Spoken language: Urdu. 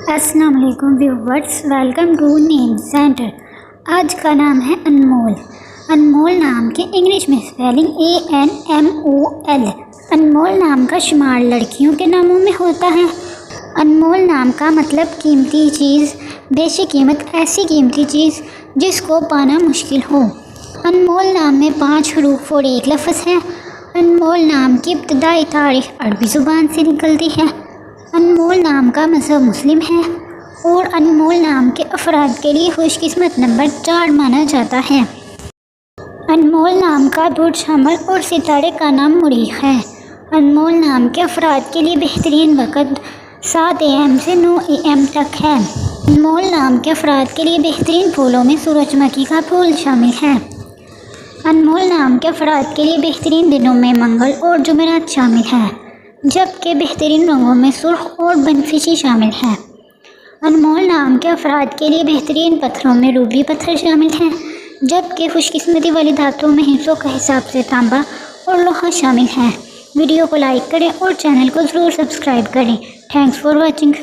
السلام علیکم viewers, welcome to name center. آج کا نام ہے انمول۔ انمول نام کے انگلش میں اسپیلنگ ANMOL۔ انمول نام کا شمار لڑکیوں کے ناموں میں ہوتا ہے۔ انمول نام کا مطلب قیمتی چیز، بیشی قیمت ایسی قیمتی چیز جس کو پانا مشکل ہو۔ انمول نام میں 5 حروف اور 1 لفظ ہے۔ انمول نام کی ابتدائی تاریخ عربی زبان سے نکلتی ہے۔ انمول نام کا مذہب مسلم ہے اور انمول نام کے افراد کے لیے خوش قسمت نمبر 4 مانا جاتا ہے۔ انمول نام کا برج حمل اور ستارے کا نام مریخ ہے۔ انمول نام کے افراد کے لیے بہترین وقت 7 AM سے 9 AM تک ہے۔ انمول نام کے افراد کے لیے بہترین پھولوں میں سورج مکھی کا پھول شامل ہے۔ انمول نام کے افراد کے لیے بہترین دنوں میں منگل اور جمعرات شامل ہے، جبکہ بہترین رنگوں میں سرخ اور بنفشی شامل ہے۔ انمول نام کے افراد کے لیے بہترین پتھروں میں روبی پتھر شامل ہیں، جبکہ خوش قسمتی والی دھاتوں میں حصوں کا حساب سے تانبا اور لوہا شامل ہیں۔ ویڈیو کو لائک کریں اور چینل کو ضرور سبسکرائب کریں۔ Thanks for watching.